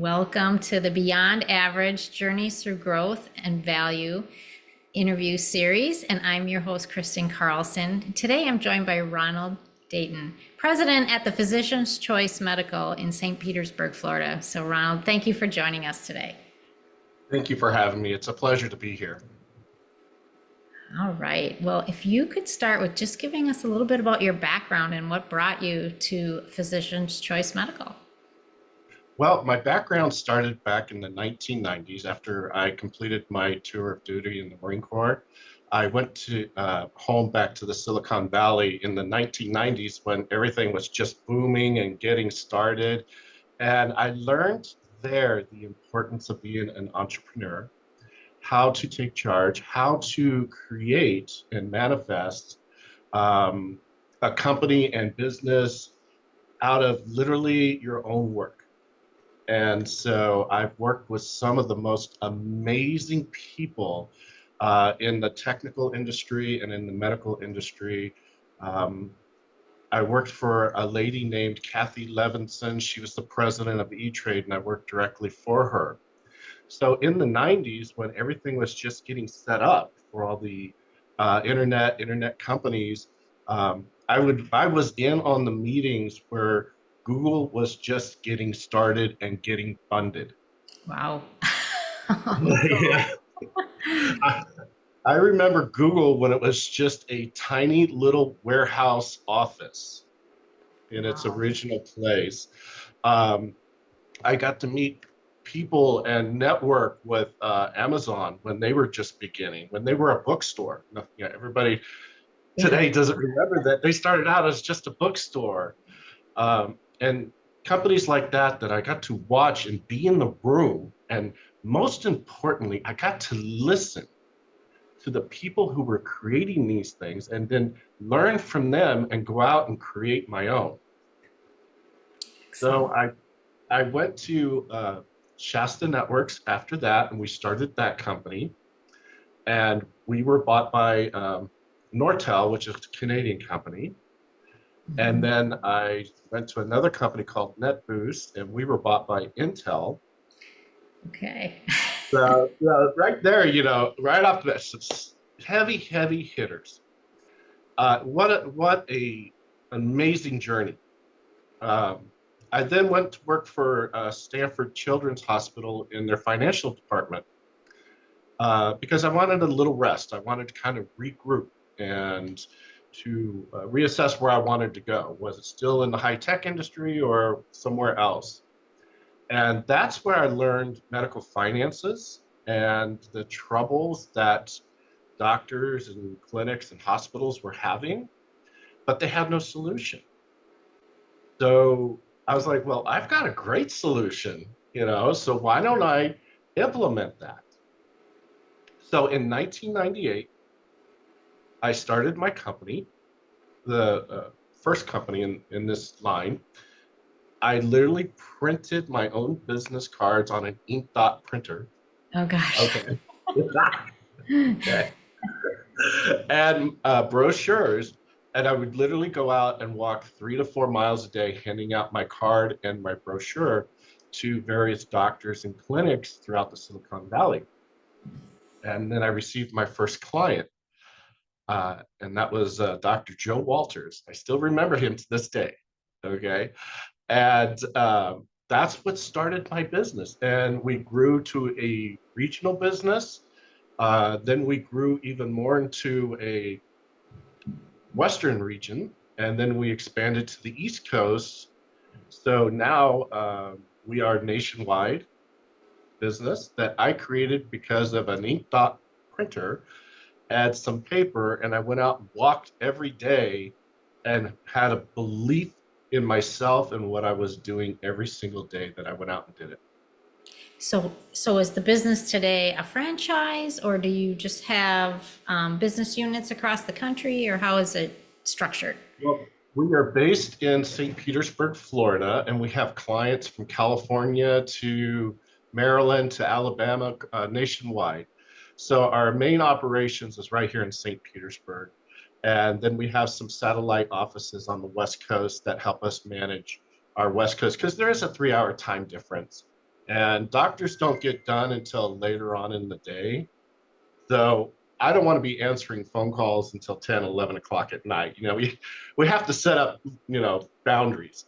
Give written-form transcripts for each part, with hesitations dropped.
Welcome to the Beyond Average Journeys Through Growth and Value interview series. And I'm your host, Kristen Carlson. Today I'm joined by Ronald Dayton, president at the Physician's Choice Medical in St. Petersburg, Florida. So, Ronald, thank you for joining us today. Thank you for having me. It's a pleasure to be here. All right. Well, if you could start with just giving us a little bit about your background and what brought you to Physician's Choice Medical. Well, my background started back in the 1990s after I completed my tour of duty in the Marine Corps. I went to home back to the Silicon Valley in the 1990s when everything was just booming and getting started. And I learned there the importance of being an entrepreneur, how to take charge, how to create and manifest um, a company and business out of literally your own work. And so I've worked with some of the most amazing people in the technical industry and in the medical industry. Um, I worked for a lady named Kathy Levinson. She was the president of E-Trade, and I worked directly for her. So in the 90s, when everything was just getting set up for all the internet companies, I was in on the meetings where Google was just getting started and getting funded. Wow. Yeah. I, I remember Google when it was just a tiny little warehouse office in its Wow. original place. Um, I got to meet people and network with Amazon when they were just beginning, when they were a bookstore. Everybody Yeah. today doesn't remember that they started out as just a bookstore. And companies like that I got to watch and be in the room. And most importantly, I got to listen to the people who were creating these things and then learn from them and go out and create my own. So Excellent. I went to Shasta Networks after that, and we started that company. And we were bought by Nortel, which is a Canadian company. And Mhm. then I went to another company called NetBoost, and we were bought by Intel. Okay. So right there, right off the bat, heavy hitters. What a amazing journey. Um, I then went to work for Stanford Children's Hospital in their financial department because I wanted a little rest. I wanted to kind of regroup and to reassess where I wanted to go. Was it still in the high tech industry or somewhere else? And that's where I learned medical finances and the troubles that doctors and clinics and hospitals were having, but they had no solution. So I was like, well, I've got a great solution, so why don't I implement that? So in 1998, I started my company, the first company in this line. I literally printed my own business cards on an ink dot printer. Oh gosh. Okay. Okay. And brochures. And I would literally go out and walk 3 to 4 miles a day, handing out my card and my brochure to various doctors and clinics throughout the Silicon Valley. And then I received my first client, and that was Dr. Joe Walters. I still remember him to this day. Okay. And that's what started my business. And we grew to a regional business. Then we grew even more into a Western region. And then we expanded to the East Coast. So now we are nationwide business that I created because of an ink dot printer, add some paper, and I went out and walked every day and had a belief in myself and what I was doing every single day that I went out and did it. So is the business today a franchise, or do you just have business units across the country, or how is it structured? Well, we are based in St. Petersburg, Florida, and we have clients from California to Maryland to Alabama, nationwide. So our main operations is right here in St. Petersburg. And then we have some satellite offices on the West Coast that help us manage our West Coast because there is a 3 hour time difference. and doctors don't get done until later on in the day. So I don't want to be answering phone calls until 10, 11 o'clock at night. We have to set up, boundaries.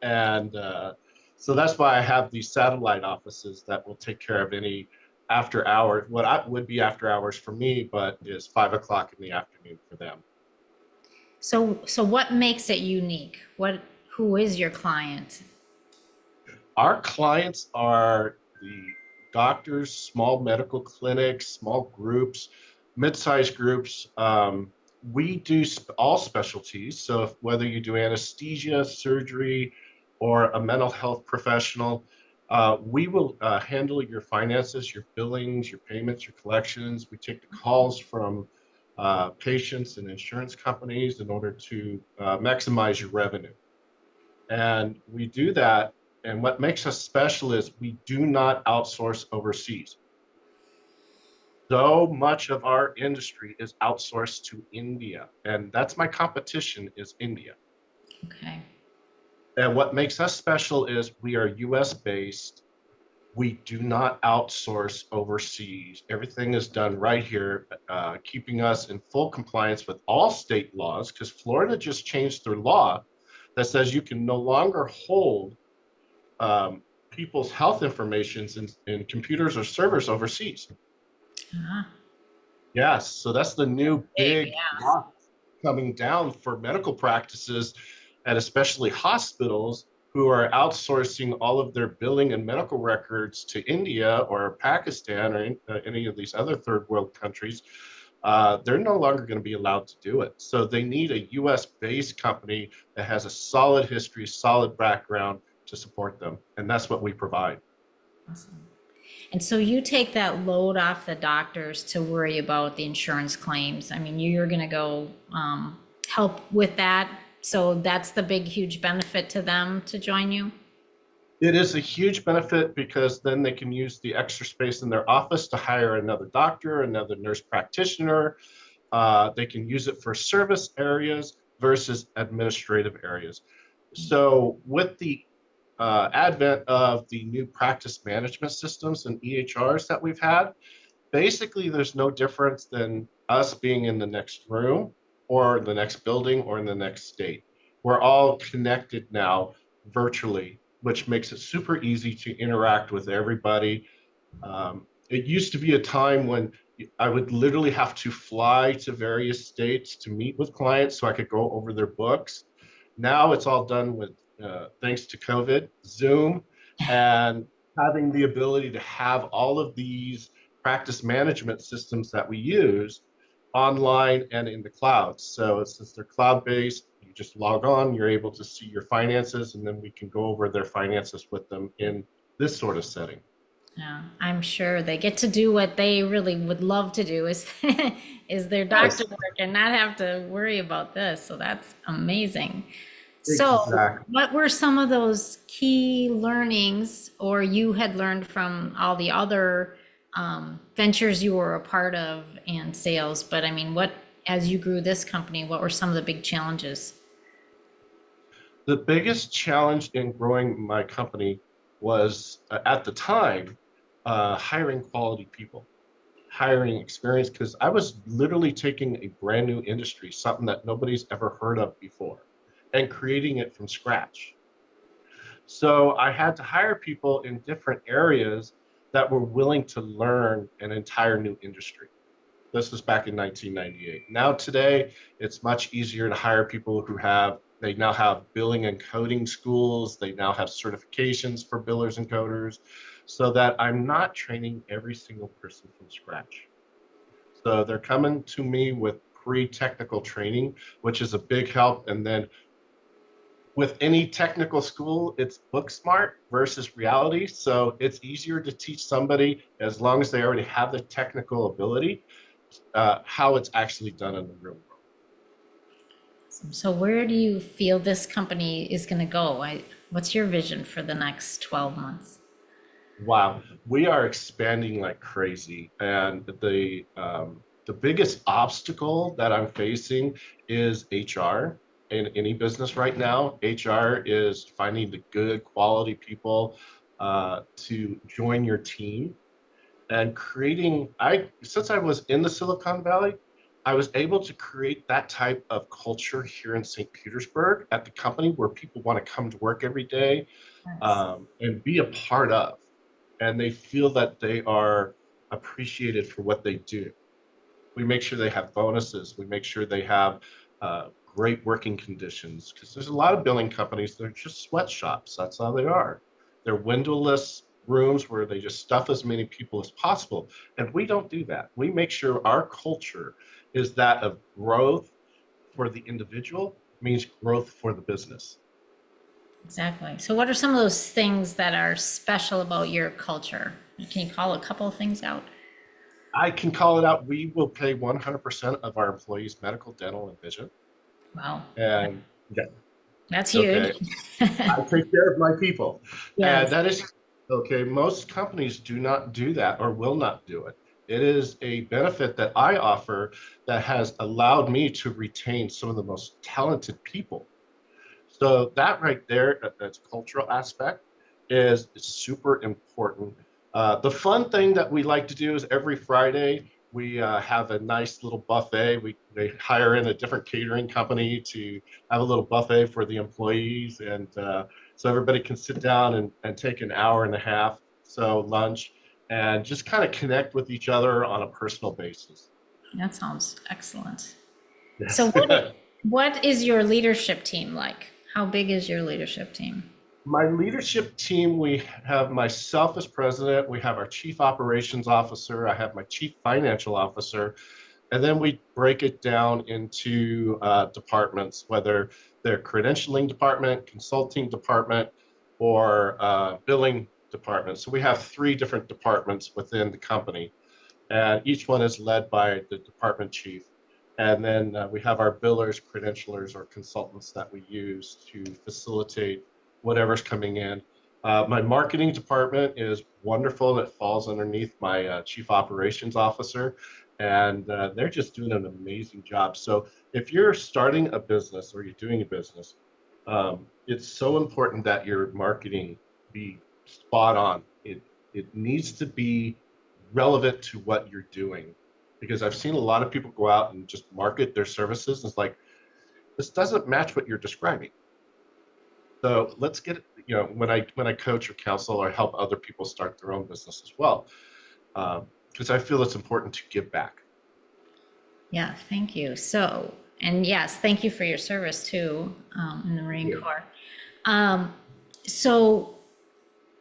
And so that's why I have these satellite offices that will take care of any after hours, what I would be after hours for me, but is 5 o'clock in the afternoon for them. So what makes it unique? Who is your client? Our clients are the doctors, small medical clinics, small groups, mid-sized groups. We do all specialties. So whether you do anesthesia, surgery, or a mental health professional, we will handle your finances, your billings, your payments, your collections. We take the calls from patients and insurance companies in order to maximize your revenue. And we do that. And what makes us special is we do not outsource overseas. So much of our industry is outsourced to India. And that's my competition is India. Okay. And what makes us special is we are US based. We do not outsource overseas. Everything is done right here, keeping us in full compliance with all state laws, because Florida just changed their law that says you can no longer hold people's health information in computers or servers overseas. Ah, Yes, so that's the new big, big yeah. law coming down for medical practices and especially hospitals who are outsourcing all of their billing and medical records to India or Pakistan or any of these other third world countries. They're no longer going to be allowed to do it. So they need a US based company that has a solid history, solid background to support them. And that's what we provide. Awesome. And so you take that load off the doctors to worry about the insurance claims. I mean, you're going to go help with that. So that's the big, huge benefit to them to join you. It is a huge benefit because then they can use the extra space in their office to hire another doctor, another nurse practitioner. They can use it for service areas versus administrative areas. So, with the advent of the new practice management systems and EHRs that we've had, basically there's no difference than us being in the next room or the next building or in the next state. We're all connected now virtually, which makes it super easy to interact with everybody. It used to be a time when I would literally have to fly to various states to meet with clients so I could go over their books. Now it's all done with, thanks to COVID, Zoom, and having the ability to have all of these practice management systems that we use online and in the cloud. So since they're cloud-based, you just log on, you're able to see your finances, and then we can go over their finances with them in this sort of setting. Yeah, I'm sure they get to do what they really would love to do is is their doctor Yes, work and not have to worry about this. So that's amazing. So, exactly. what were some of those key learnings, or you had learned from all the other ventures you were a part of and sales? But I mean, as you grew this company, what were some of the big challenges? The biggest challenge in growing my company was at the time hiring quality people, hiring experience, because I was literally taking a brand new industry, something that nobody's ever heard of before, and creating it from scratch. So I had to hire people in different areas that were willing to learn an entire new industry. This was back in 1998. Now today, it's much easier to hire people they now have billing and coding schools. They now have certifications for billers and coders so that I'm not training every single person from scratch. So they're coming to me with pre-technical training, which is a big help. And then with any technical school, it's book smart versus reality. So it's easier to teach somebody as long as they already have the technical ability, how it's actually done in the real world. So, where do you feel this company is going to go? What's your vision for the next 12 months? Wow, we are expanding like crazy, and the biggest obstacle that I'm facing is HR in any business right now. HR is finding the good quality people. to join your team and creating. Since I was in the Silicon Valley, I was able to create that type of culture here in St. Petersburg at the company where people want to come to work every day Nice. and be a part of, and they feel that they are appreciated for what they do. We make sure they have bonuses. We make sure they have great working conditions because there's a lot of billing companies that are just sweatshops. That's how they are. They're windowless rooms where they just stuff as many people as possible. And we don't do that. We make sure our culture is that of growth for the individual means growth for the business. Exactly. So what are some of those things that are special about your culture? Can you call a couple of things out? I can call it out. We will pay 100% of our employees medical, dental, and vision. Wow. And yeah, That's huge. okay, I take care of my people. And Yes. that is okay. Most companies do not do that or will not do it. It is a benefit that I offer that has allowed me to retain some of the most talented people. So that right there, that's cultural aspect, is super important. The fun thing that we like to do is every Friday we have a nice little buffet. They hire in a different catering company to have a little buffet for the employees, and so everybody can sit down and take an hour and a half so lunch and just kind of connect with each other on a personal basis. That sounds excellent. So Yes. what is your leadership team like? How big is your leadership team? My leadership team, we have myself as president, we have our chief operations officer, I have my chief financial officer, and then we break it down into departments, whether they're credentialing department, consulting department, or billing department. So we have three different departments within the company, and each one is led by the department chief. And then we have our billers, credentialers, or consultants that we use to facilitate whatever's coming in. My marketing department is wonderful. It falls underneath my chief operations officer, and they're just doing an amazing job. So if you're starting a business or you're doing a business, it's so important that your marketing be spot on. It needs to be relevant to what you're doing because I've seen a lot of people go out and just market their services. And it's like, this doesn't match what you're describing. So let's get, when I coach or counsel or help other people start their own business as well, because I feel it's important to give back. Yeah, thank you. So, and yes, thank you for your service too, in the Marine Yeah. Corps. Um, so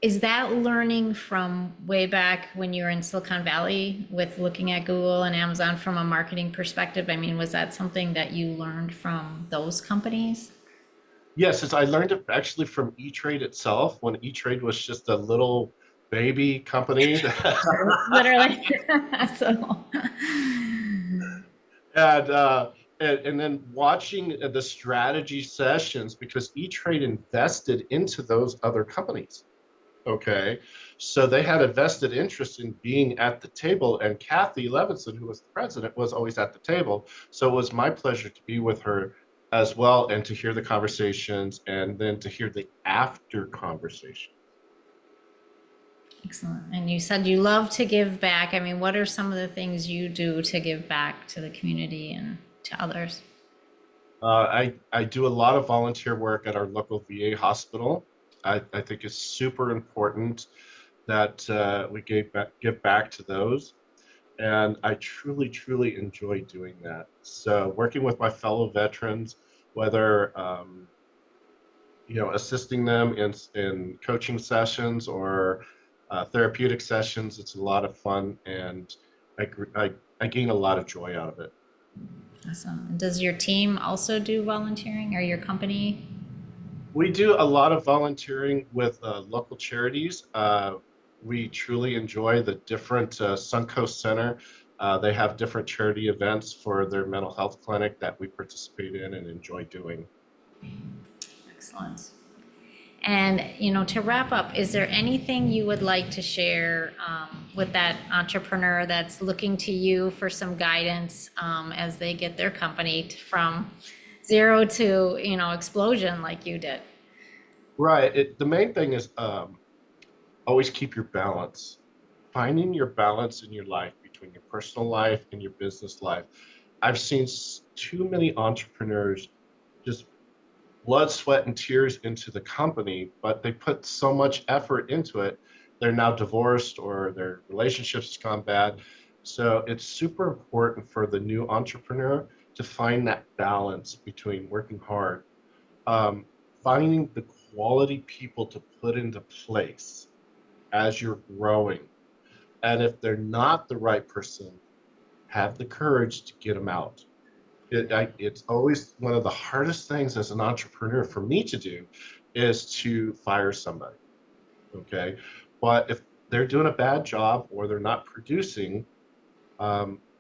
is that learning from way back when you were in Silicon Valley with looking at Google and Amazon from a marketing perspective? I mean, was that something that you learned from those companies? Yes, I learned it actually from E-Trade itself when E-Trade was just a little baby company. Literally. So, and, and then watching the strategy sessions because E-Trade invested into those other companies. Okay, so they had a vested interest in being at the table, and Kathy Levinson, who was the president, was always at the table. So it was my pleasure to be with her as well and to hear the conversations and then to hear the after conversation. excellent. And you said you love to give back. I mean, what are some of the things you do to give back to the community and to others? I do a lot of volunteer work at our local VA hospital. I think it's super important that we give back to those. And I truly, truly enjoy doing that. So working with my fellow veterans, whether assisting them in coaching sessions or therapeutic sessions, it's a lot of fun, and I gain a lot of joy out of it. Awesome. And does your team also do volunteering or your company? We do a lot of volunteering with local charities. We truly enjoy the different Suncoast Center. They have different charity events for their mental health clinic that we participate in and enjoy doing. Excellent. And, to wrap up, is there anything you would like to share with that entrepreneur that's looking to you for some guidance as they get their company from zero to, explosion like you did? Right. The main thing is always keep your balance. Finding your balance in your life between your personal life and your business life. I've seen too many entrepreneurs just blood, sweat, and tears into the company, but they put so much effort into it. They're now divorced or their relationships has gone bad. So it's super important for the new entrepreneur to find that balance between working hard, um, finding the quality people to put into place as you're growing. And if they're not the right person, have the courage to get them out. It's always one of the hardest things as an entrepreneur for me to do is to fire somebody. Okay. But if they're doing a bad job or they're not producing,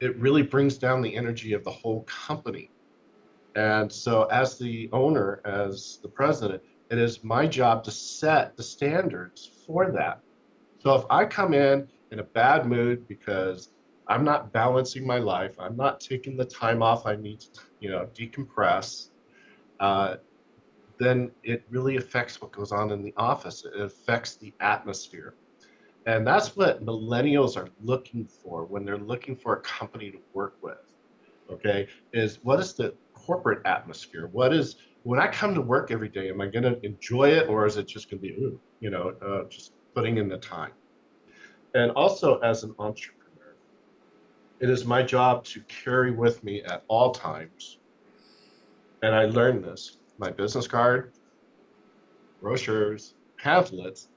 it really brings down the energy of the whole company. And so, as the owner, as the president, it is my job to set the standards for that. So if I come in a bad mood because I'm not balancing my life, I'm not taking the time off I need to, decompress, uh, then it really affects what goes on in the office. It affects the atmosphere. And that's what millennials are looking for when they're looking for a company to work with. Okay, is what is the corporate atmosphere? What is when I come to work every day? Am I going to enjoy it, or is it just going to be, ooh, just putting in the time? And also, as an entrepreneur, it is my job to carry with me at all times. And I learned this my business card, brochures, pamphlets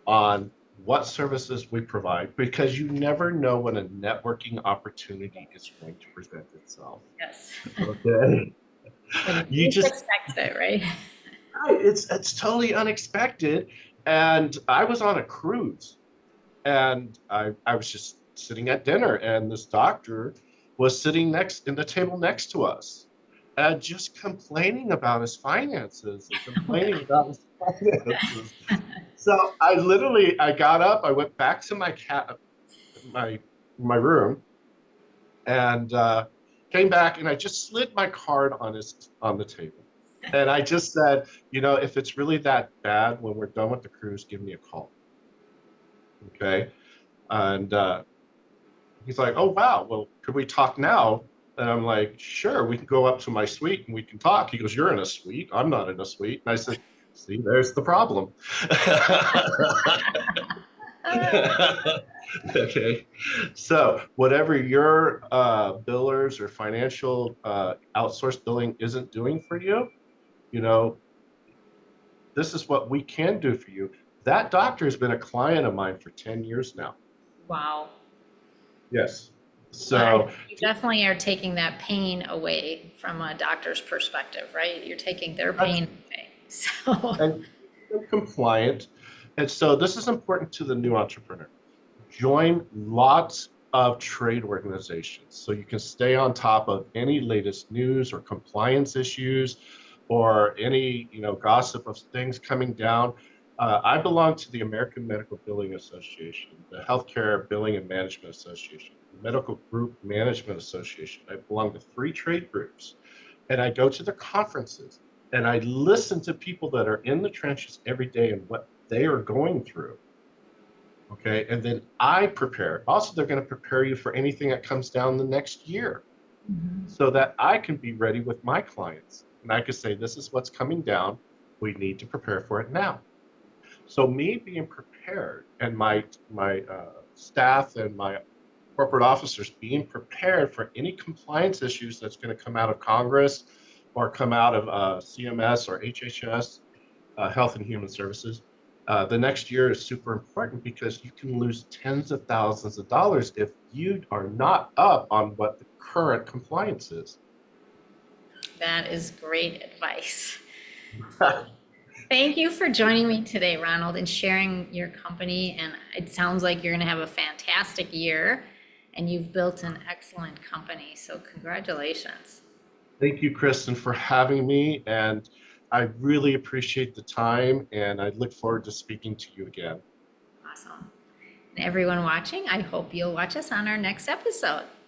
on what services we provide, because you never know when a networking opportunity is going to present itself. Yes. Okay. When you You least just, expect it, right? it's totally unexpected. And I was on a cruise and I was just sitting at dinner and this doctor was sitting next in the table next to us and just complaining about his finances and Oh, God. complaining about his finances. So I got up, I went back to my my room and came back and I just slid my card on the table. And I just said, if it's really that bad when we're done with the cruise, give me a call. Okay. And he's like, oh, wow. Well, could we talk now? And I'm like, sure, we can go up to my suite and we can talk. He goes, you're in a suite. I'm not in a suite. And I said, see, there's the problem. Okay. So, whatever your billers or financial outsourced billing isn't doing for you, you know, this is what we can do for you. That doctor has been a client of mine for 10 years now. Wow. Yes. Well, So, you definitely are taking that pain away from a doctor's perspective, right? You're taking their that's pain away. So, and compliant. And so this is important to the new entrepreneur. Join lots of trade organizations so you can stay on top of any latest news or compliance issues or any gossip of things coming down. I belong to the American Medical Billing Association, the Healthcare Billing and Management Association, the Medical Group Management Association. I belong to three trade groups, and I go to the conferences and I listen to people that are in the trenches every day and what they are going through. Okay. And then I prepare. Also, they're going to prepare you for anything that comes down the next year mhm. so that I can be ready with my clients. And I can say, this is what's coming down. We need to prepare for it now. So me being prepared and my staff and my corporate officers being prepared for any compliance issues that's going to come out of Congress or come out of CMS or HHS, Health and Human Services. The next year is super important because you can lose tens of thousands of dollars if you are not up on what the current compliance is. That is great advice. Well, thank you for joining me today, Ronald, and sharing your company. And it sounds like you're going to have a fantastic year and you've built an excellent company. So, congratulations. Thank you, Kristen, for having me. And I really appreciate the time and I look forward to speaking to you again. Awesome. And everyone watching, I hope you'll watch us on our next episode.